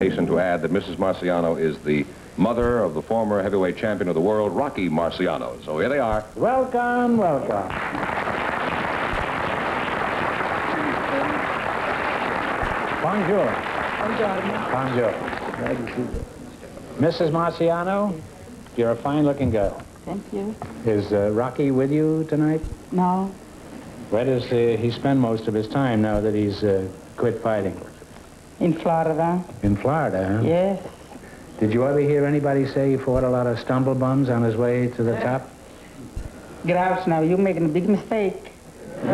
Hasten to add that Mrs. Marciano is the mother of the former heavyweight champion of the world, Rocky Marciano. So here they are. Welcome, welcome. Bonjour. Bonjour. Glad to see you. Mrs. Marciano, you're a fine-looking girl. Thank you. Is Rocky with you tonight? No. Where does he spend most of his time now that he's quit fighting? In Florida. In Florida, huh? Yes. Did you ever hear anybody say he fought a lot of stumble-bums on his way to the top? Groucho, now you're making a big mistake. My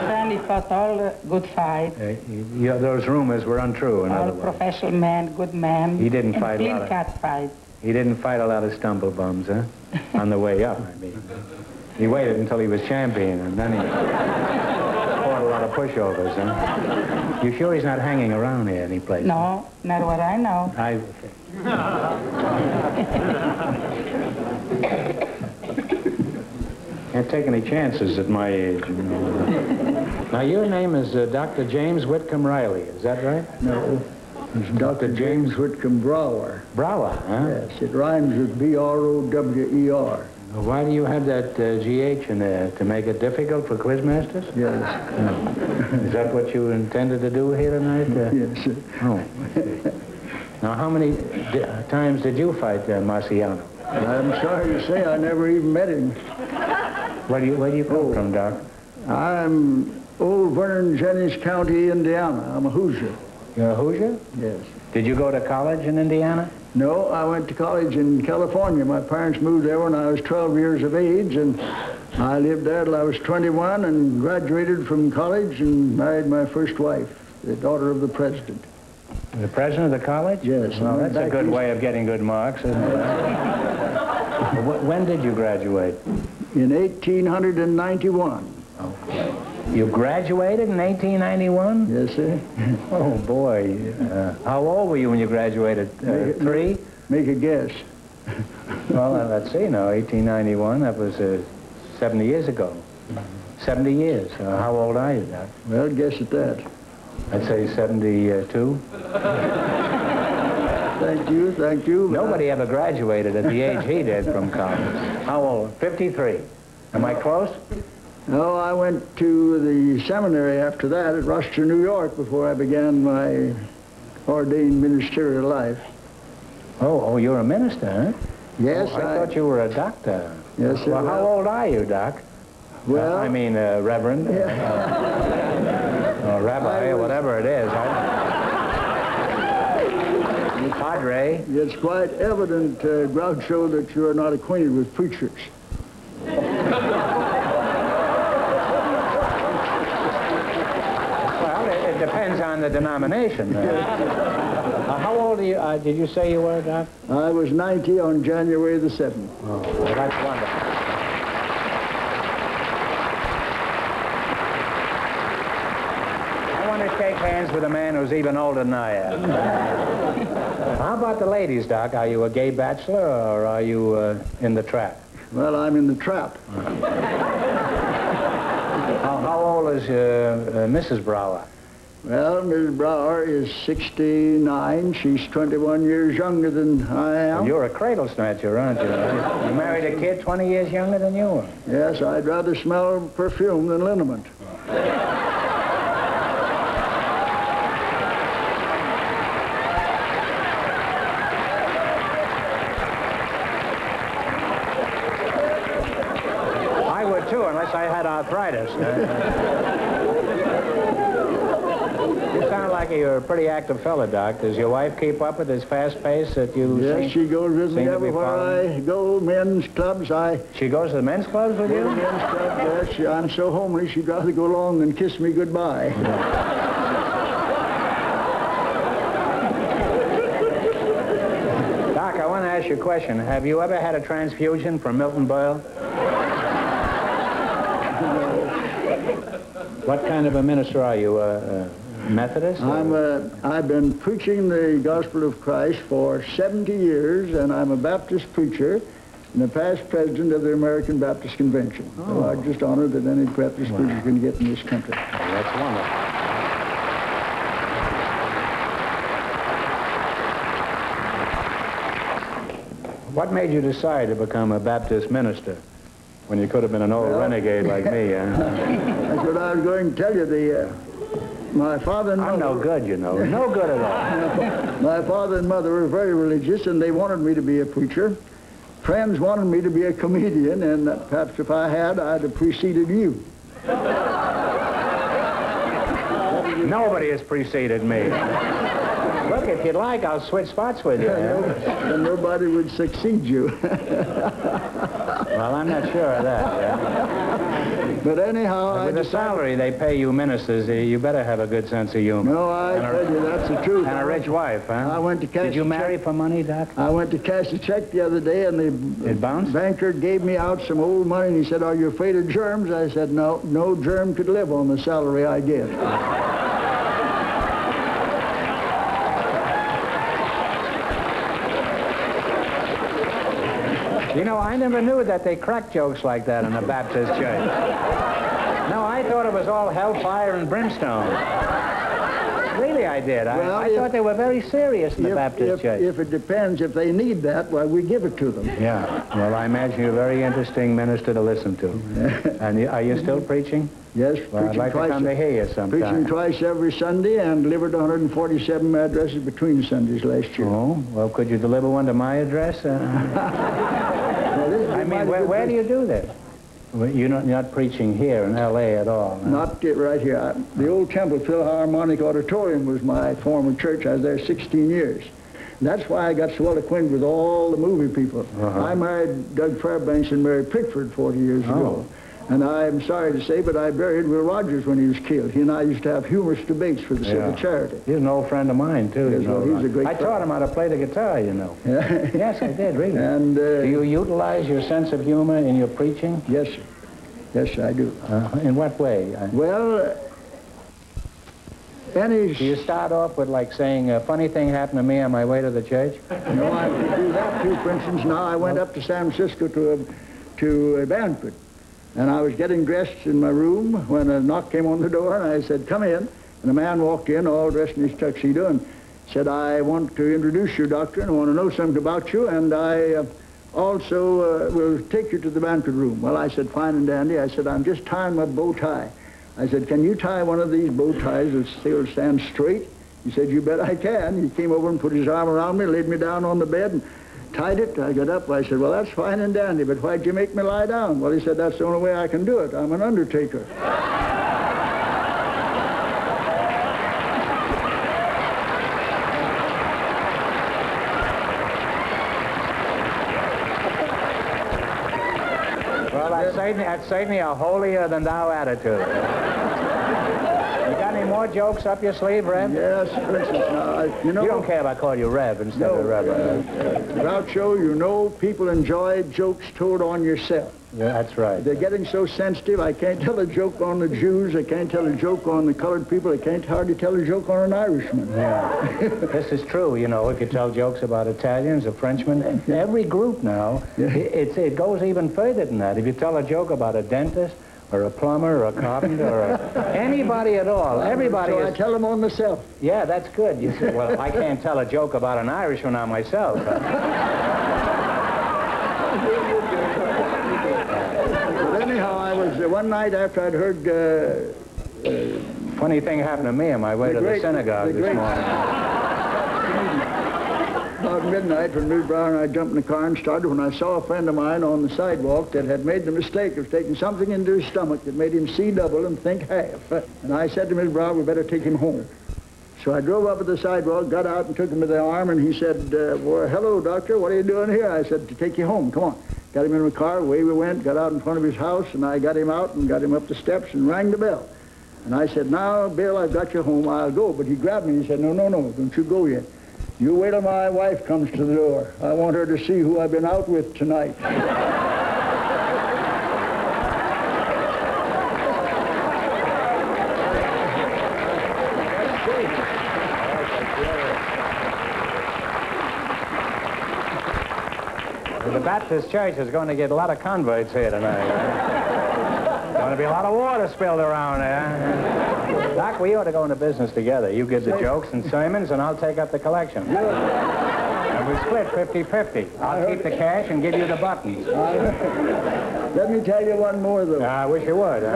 son, he fought all the good fights. Those rumors were untrue, in other All words. professional man, good man. He didn't fight a lot clean of... cat fight. He didn't fight a lot of stumble-bums, huh? On the way up, I mean. He waited until he was champion, and then he fought a lot of pushovers, huh? You sure he's not hanging around here any place? No, not what I know. Can't take any chances at my age, you know. Now, your name is Dr. James Whitcomb Riley, is that right? No, it's Dr. James Whitcomb Brougher. Brougher, huh? Yes, it rhymes with B-R-O-W-E-R. Why do you have that G-H in there? To make it difficult for quizmasters? Yes. Is that what you intended to do here tonight? Yes. Oh. Now, how many times did you fight Marciano? I'm sorry to say I never even met him. Where do you come from, Doc? I'm old Vernon Jennings County, Indiana. I'm a Hoosier. You're a Hoosier? Yes. Did you go to college in Indiana? No, I went to college in California. My parents moved there when I was 12 years of age, and I lived there till I was 21 and graduated from college and married my first wife, the daughter of the president. The president of the college? Yes. Well, that's a good way of getting good marks, isn't it? When did you graduate? In 1891. Oh. You graduated in 1891? Yes, sir. Oh, boy. How old were you when you graduated? 3? Make a guess. Well, let's see now. 1891, that was 70 years ago. 70 years. How old are you, Doc? Well, guess at that. I'd say 72. Thank you, thank you. Nobody ever graduated at the age he did from college. How old? 53. Am I close? No, I went to the seminary after that at Rochester, New York, before I began my ordained ministerial life. Oh, you're a minister, huh? Yes, I thought you were a doctor. Yes, sir. Well, how old are you, Doc? Well, I mean, Reverend. Or Rabbi, or whatever it is. Padre. It's quite evident, Groucho, that you are not acquainted with preachers. Well, it depends on the denomination. How old are you? Did you say you were, Doc? I was 90 on January the 7th. Oh, well, that's wonderful. I want to shake hands with a man who's even older than I am. How about the ladies, Doc? Are you a gay bachelor or are you in the trap? Well, I'm in the trap. How old is Mrs. Brougher? Well, Ms. Brougher is 69. She's 21 years younger than I am. Well, you're a cradle snatcher, aren't you? You married a kid 20 years younger than you were. Yes, I'd rather smell perfume than liniment. I would too, unless I had arthritis. You sound like you're a pretty active fella, Doc. Does your wife keep up with this fast pace that you Yes, she goes with me seem to be everywhere following? I go, men's clubs. She goes to the men's clubs with you? Men's clubs, yes. I'm so homely, she'd rather go along than kiss me goodbye. Doc, I want to ask you a question. Have you ever had a transfusion from Milton Berle? What kind of a minister are you? Methodist? I've been preaching the gospel of Christ for 70 years, and I'm a Baptist preacher and the past president of the American Baptist Convention. Oh. So I'm just honored that any Baptist preacher can get in this country. Oh, that's wonderful. What made you decide to become a Baptist minister when you could have been an old renegade like me, huh? That's what I was going to tell you. My father and mother... I'm no good, you know. No good at all. My father and mother were very religious, and they wanted me to be a preacher. Friends wanted me to be a comedian, and perhaps if I had, I'd have preceded you. Nobody has preceded me. Look, if you'd like, I'll switch spots with you. And nobody would succeed you. Well, I'm not sure of that. Yeah. But anyhow, with the salary they pay you ministers, you better have a good sense of humor. No, I tell you, that's the truth. And a rich wife, huh? I went to cash Did you marry for money, Doc? I went to cash a check the other day, and the banker gave me out some old money, and he said, "Are you afraid of germs?" I said, "No, no germ could live on the salary I get." You know, I never knew that they cracked jokes like that in a Baptist church. No, I thought it was all hellfire and brimstone. Really, I did. I thought they were very serious in the Baptist church. If it depends, if they need that, well, we give it to them. Yeah. Well, I imagine you're a very interesting minister to listen to. And are you still preaching? Yes, well, I'd like to come to hear you sometime. Preaching twice every Sunday and delivered 147 addresses between Sundays last year. Oh, well, could you deliver one to my address? I mean, where do you do that? You're not preaching here in L.A. at all. Huh? Not right here. The old Temple Philharmonic Auditorium was my former church. I was there 16 years. And that's why I got so well acquainted with all the movie people. I married Doug Fairbanks and Mary Pickford 40 years ago. And I'm sorry to say, but I buried Will Rogers when he was killed. He and I used to have humorous debates for the sake of charity. He's an old friend of mine, too. Yes, well, he's a great I taught him how to play the guitar, you know. Yes, I did, really. And, do you utilize your sense of humor in your preaching? Yes, sir. Yes, I do. In what way? Well, do you start off with, like, saying, a funny thing happened to me on my way to the church? No, I could do that, too. For instance, now I went up to San Francisco to a banquet. And I was getting dressed in my room when a knock came on the door, and I said, "Come in." And a man walked in, all dressed in his tuxedo, and said, "I want to introduce you, doctor, and I want to know something about you, and I also will take you to the banquet room." Well, I said, "Fine and dandy." I said, "I'm just tying my bow tie." I said, "Can you tie one of these bow ties that still stand straight?" He said, "You bet I can." He came over and put his arm around me, laid me down on the bed, and tied it. I got up. I said, "Well, that's fine and dandy, but why'd you make me lie down?" Well, he said, "That's the only way I can do it. I'm an undertaker." Well, that's certainly a holier-than-thou attitude. You got any more jokes up your sleeve, Rev? Yes, for instance, now, you know... You don't care if I call you Rev instead of Reverend. Groucho, you know people enjoy jokes told on yourself. Yeah, that's right. They're getting so sensitive, I can't tell a joke on the Jews, I can't tell a joke on the colored people, I can't hardly tell a joke on an Irishman. Yeah. This is true, you know, if you tell jokes about Italians or Frenchmen, every group now, it goes even further than that. If you tell a joke about a dentist, or a plumber, or a carpenter, or anybody at all. Everybody I tell them on myself. Yeah, that's good. You say, well, I can't tell a joke about an Irishman on myself. But anyhow, I was, one night after I'd heard... funny thing happened to me on my way to the synagogue this morning. About midnight, when Ms. Brougher and I jumped in the car and started, when I saw a friend of mine on the sidewalk that had made the mistake of taking something into his stomach that made him see double and think half. And I said to Ms. Brougher, "We better take him home." So I drove up at the sidewalk, got out and took him by the arm, and he said, "Well, hello, doctor, what are you doing here?" I said, "To take you home, come on." Got him in the car, away we went, got out in front of his house, and I got him out and got him up the steps and rang the bell. And I said, "Now, Bill, I've got you home, I'll go." But he grabbed me and he said, "No, don't you go yet. You wait till my wife comes to the door. I want her to see who I've been out with tonight." The Baptist Church is going to get a lot of converts here tonight. Going to be a lot of water spilled around there. Doc, we ought to go into business together. You give the jokes and sermons, and I'll take up the collection. And we split 50-50. I'll keep the cash and give you the buttons. Let me tell you one more, though. I wish you would, huh?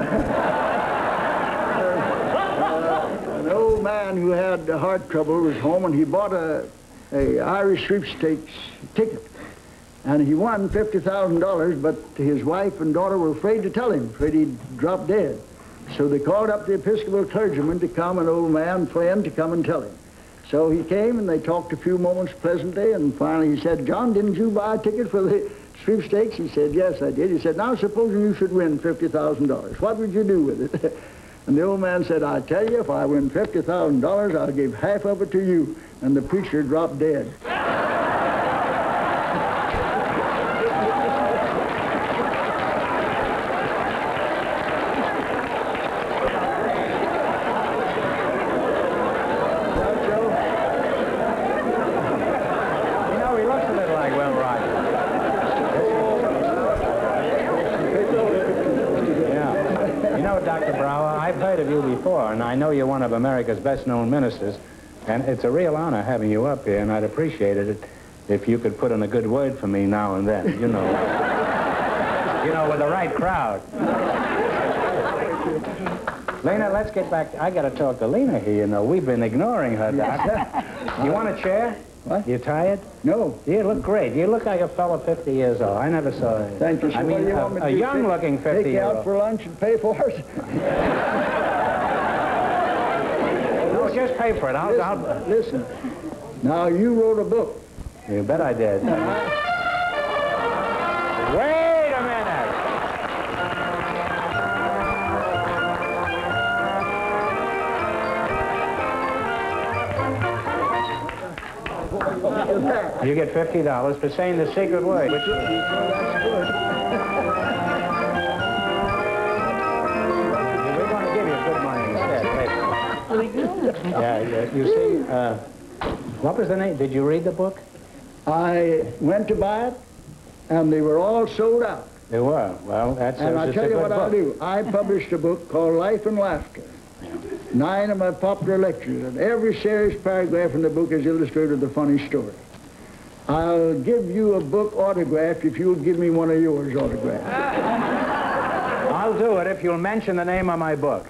An old man who had heart trouble was home, and he bought a Irish sweepstakes ticket. And he won $50,000, but his wife and daughter were afraid to tell him, afraid he'd drop dead. So they called up the Episcopal clergyman to come, an old man, friend, to come and tell him. So he came, and they talked a few moments pleasantly, and finally he said, "John, didn't you buy a ticket for the sweepstakes?" He said, "Yes, I did." He said, "Now, supposing you should win $50,000, what would you do with it?" And the old man said, "I tell you, if I win $50,000, I'll give half of it to you." And the preacher dropped dead. And I know you're one of America's best-known ministers, and it's a real honor having you up here, and I'd appreciate it if you could put in a good word for me now and then, you know, with the right crowd. Lena, let's get back. I got to talk to Lena here, you know. We've been ignoring her, Doc. You want a chair? What? You tired? No. You look great. You look like a fellow 50 years old. I never saw it. Thank you, sir. I mean, a young-looking 50-year-old. Take you out for lunch and pay for it? Just pay for it. Listen. Now, you wrote a book. You bet I did. Wait a minute. You get $50 for saying the secret word. That's good. We're going to give you good money instead. Yeah, you see, what was the name? Did you read the book? I went to buy it, and they were all sold out. They were. Well, that's And I'll tell you what I'll do. I published a book called Life and Laughter. 9 of my popular lectures, and every serious paragraph in the book is illustrated with a funny story. I'll give you a book autograph if you'll give me one of yours autographed. I'll do it if you'll mention the name of my book.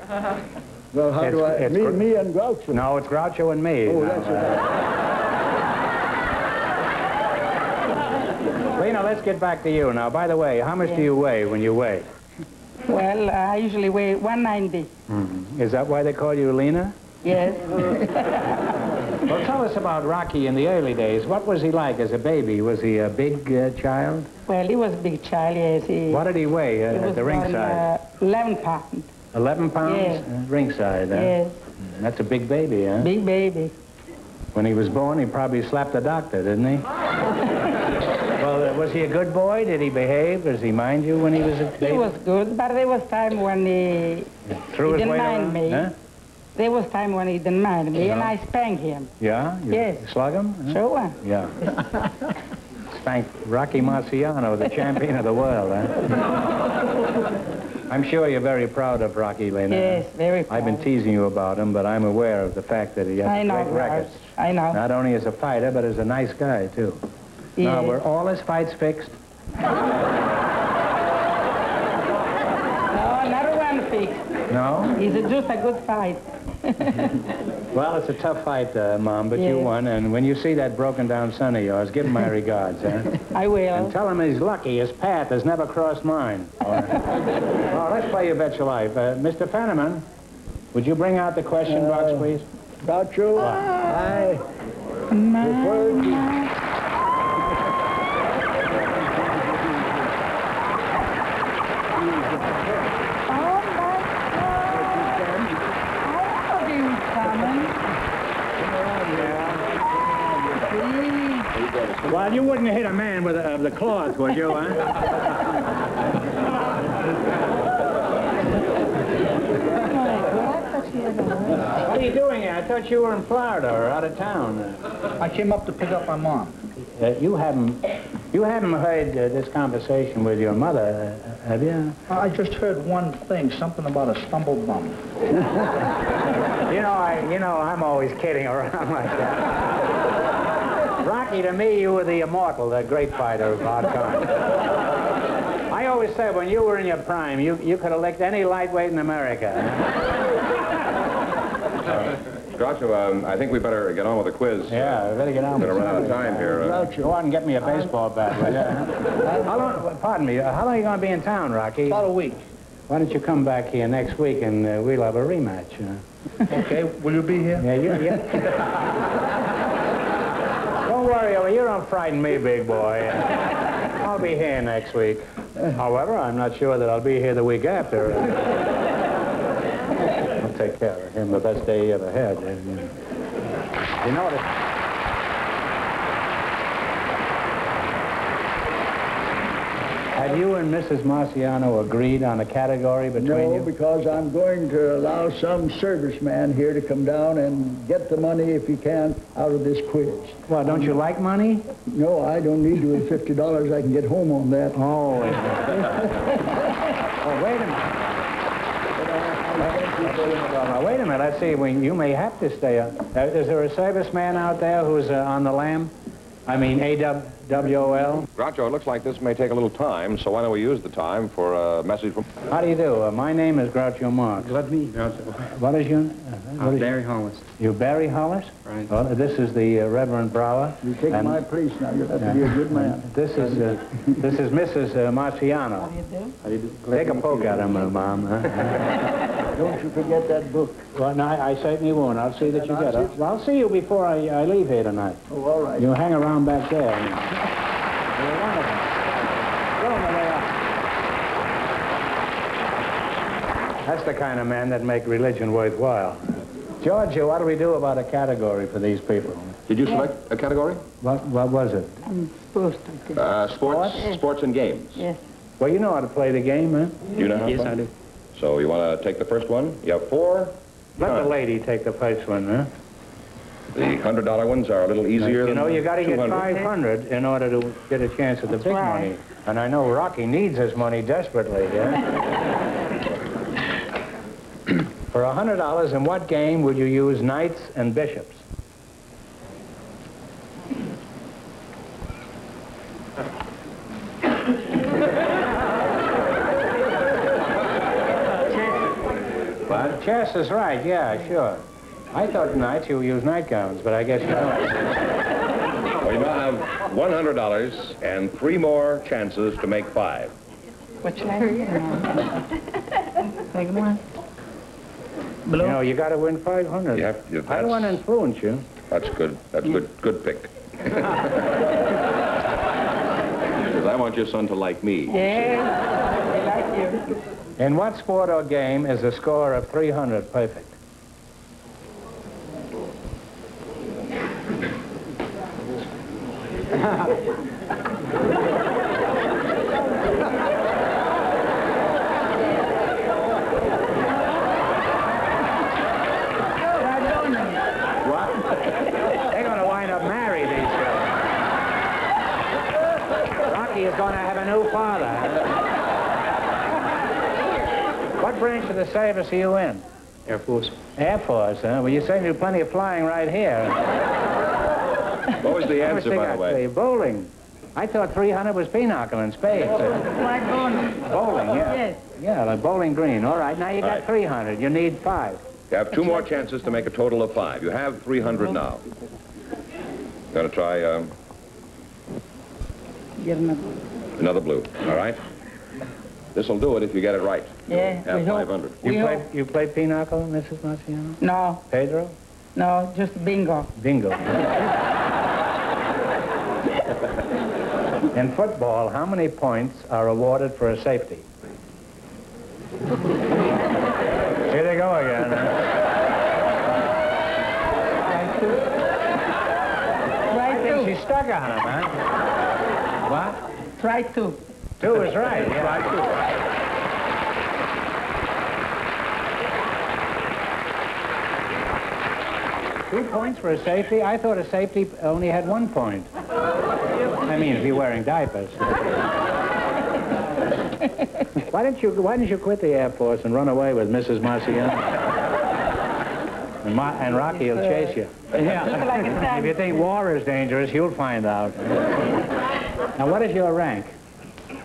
Well, how do I? Me and Groucho. No, it's Groucho and me. Oh, that's right. Lena, let's get back to you. Now, by the way, how much do you weigh when you weigh? Well, I usually weigh 190. Mm-hmm. Is that why they call you Lena? Yes. Well, tell us about Rocky in the early days. What was he like as a baby? Was he a big child? Well, he was a big child, yes. What did he weigh at the ringside? 11 pounds. 11 pounds? Yes. Ringside, huh? Yes. That's a big baby, huh? Big baby. When he was born, he probably slapped the doctor, didn't he? Well, was he a good boy? Did he behave? Does he mind you when he was a baby? He was good, but there was time when he didn't mind me. Huh? There was time when he didn't mind me, and I spanked him. Yeah? You Yes. slug him? Huh? Sure. Yeah. Spanked Rocky Marciano, the champion of the world, huh? I'm sure you're very proud of Rocky, Lena. Yes, very proud. I've been teasing you about him, but I'm aware of the fact that he has great records. I know. Not only as a fighter, but as a nice guy, too. Yes. Now, were all his fights fixed? No, not one fixed. No? It's just a good fight. Well, it's a tough fight, Mom, but you Yes. won. And when you see that broken-down son of yours, give him my regards, huh? I will. And tell him he's lucky. His path has never crossed mine. All right. Well, let's play You Bet Your Life. Mr. Fenneman, would you bring out the question box, please? Groucho, I prefer to... Well, you wouldn't hit a man with the cloth, would you, huh? What are you doing here? I thought you were in Florida or out of town. I came up to pick up my mom. You haven't heard this conversation with your mother, have you? I just heard one thing, something about a stumble bum. I'm always kidding around like that. Rocky, to me, you were the immortal, the great fighter of our time. I always said when you were in your prime, you could have licked any lightweight in America. Groucho, I think we better get on with the quiz. Yeah, we better get on with it. We're going to run out of time here. Go out and get me a baseball bat. How long, pardon me, how long are you going to be in town, Rocky? About a week. Why don't you come back here next week and we'll have a rematch? Okay, will you be here? Yeah. Don't worry, you don't frighten me, big boy. I'll be here next week. However, I'm not sure that I'll be here the week after. I'll take care of him the best day he ever had. You notice? Have you and Mrs. Marciano agreed on a category between you? No, because I'm going to allow some serviceman here to come down and get the money, if he can, out of this quiz. Well, don't you like money? No, I don't need to. With $50, I can get home on that. Oh, wait a minute. Wait a minute. Let's see. You may have to stay. Is there a serviceman out there who's on the lam? I mean, AWOL? Groucho, it looks like this may take a little time, so why don't we use the time for a message from... How do you do? My name is Groucho Marx. Let me, Groucho. What is your... Barry Hollis. You Barry Hollis? Right. Well, this is the Reverend Brougher. You take my place now. You'll have to be a good man. This is Mrs. Marciano. How do you do? Take a poke at him, Mom. Don't you forget that book. Well, no, I certainly won't. I'll see that you get it. Well, I'll see you before I leave here tonight. Oh, all right. You hang around back there. You're wonderful. Go, Maria. That's the kind of man that make religion worthwhile. Georgia, what do we do about a category for these people? Did you select a category? What was it? I'm supposed to. Sports and games. Yes. Well, you know how to play the game, huh? Do you know how to Yes, play? I do. So you want to take the first one? You have 4. Let the lady take the first one, huh? The $100 ones are a little easier You know, than you got to get 200. 500 in order to get a chance at the big right. money. And I know Rocky needs his money desperately, yeah? For $100, in what game would you use knights and bishops? Well, chess is right, yeah, sure. I thought knights you would use nightgowns, but I guess you don't. Well, you now have $100 and 3 more chances to make 5. Which one? Take one. You know, you got to win 500. You I don't want to influence you. That's good. That's good pick. Because I want your son to like me. Yes, I like you. In what sport or game is a score of 300 perfect? What? They're going to wind up married, these children. Rocky is going to have a new father. What branch of the service are you in? Air Force. Air Force, huh? Well, you certainly do plenty of flying right here. What was the answer, by the way? Bowling. I thought 300 was pinochle and spades. Like bowling. Bowling, yeah. Yes. Yeah, like bowling green. All right, now you got All right. 300. You need 5. You have 2 more chances to make a total of 5. You have 300 now. Going to try Give him another blue, all right? This will do it if you get it right. Yeah, You'll we have hope. 500. You play pinochle, Mrs. Marciano? No, Pedro? no, just bingo. Bingo. In football, how many points are awarded for a safety? Here they go again. Try two. She stuck on him, huh? What? Try two. 2 is right. Yeah. 2 points for a safety? I thought a safety only had 1 point. I mean, if you're wearing diapers. Why didn't you quit the Air Force and run away with Mrs. Marciano? And Rocky will chase you. People like it If you think war is dangerous, you'll find out. Now, what is your rank?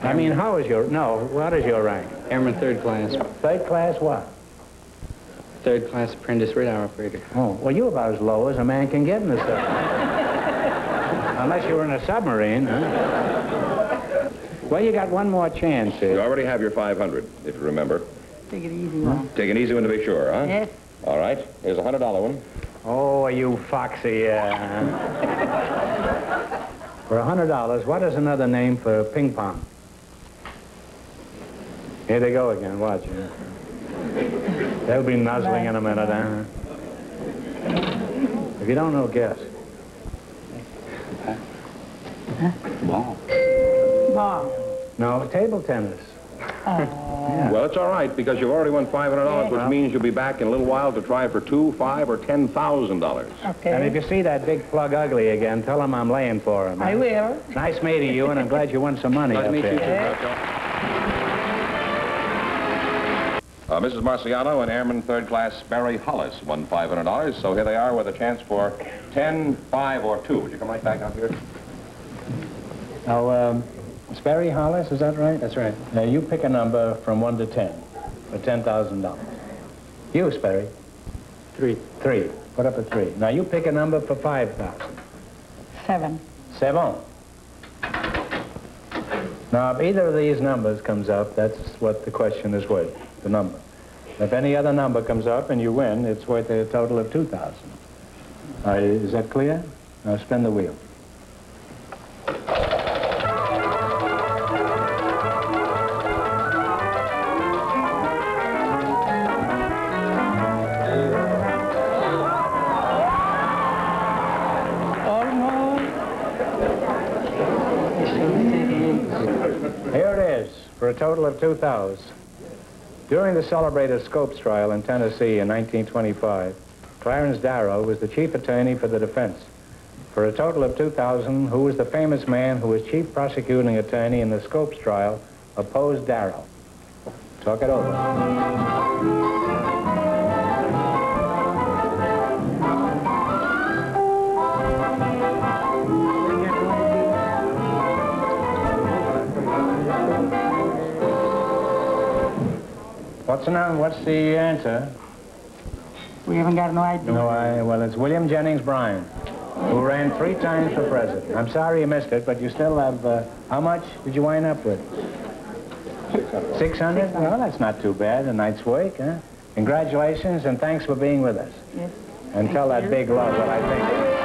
I mean, what is your rank? Airman third class. Third class what? Third class apprentice radar operator. Oh, well, you're about as low as a man can get in the submarine. Unless you were in a submarine, huh? Well, you got one more chance here. You already have your 500, if you remember. Take it easy, man. Take an easy one to be sure, huh? Yes. All right. Here's a $100 one. Oh, you foxy. For $100, what is another name for ping pong? Here they go again. Watch. They'll be nuzzling in a minute, huh? If you don't know, guess. Ball. Ball. No, table tennis. Yeah. Well, it's all right, because you've already won $500, which means you'll be back in a little while to try for $2,000, $5,000, or $10,000. Okay. And if you see that big plug ugly again, tell him I'm laying for him. I will. Nice meeting you, and I'm glad you won some money Nice to up meet you, there. Mrs. Marciano and Airman Third Class Barry Hollis won $500, so here they are with a chance for 10, 5, or 2. Would you come right back out here? Now, Sperry Hollis, is that right? That's right. Now, you pick a number from 1 to 10 for $10,000. You, Sperry? 3. 3. Put up a 3. Now, you pick a number for 5,000. 7. 7. Now, if either of these numbers comes up, that's what the question is worth, the number. If any other number comes up and you win, it's worth a total of 2,000. Is that clear? Now, spin the wheel. Here it is, for a total of 2,000. During the celebrated Scopes trial in Tennessee in 1925, Clarence Darrow was the chief attorney for the defense. For a total of 2,000, who was the famous man who was chief prosecuting attorney in the Scopes trial, opposed Darrow? Talk it over. What's the answer? We haven't got no idea. Well, it's William Jennings Bryan, who ran 3 times for president. I'm sorry you missed it, but you still have, how much did you wind up with? 600? Well, that's not too bad, a night's work, huh? Congratulations, and thanks for being with us. Yes. And tell that big love what I think.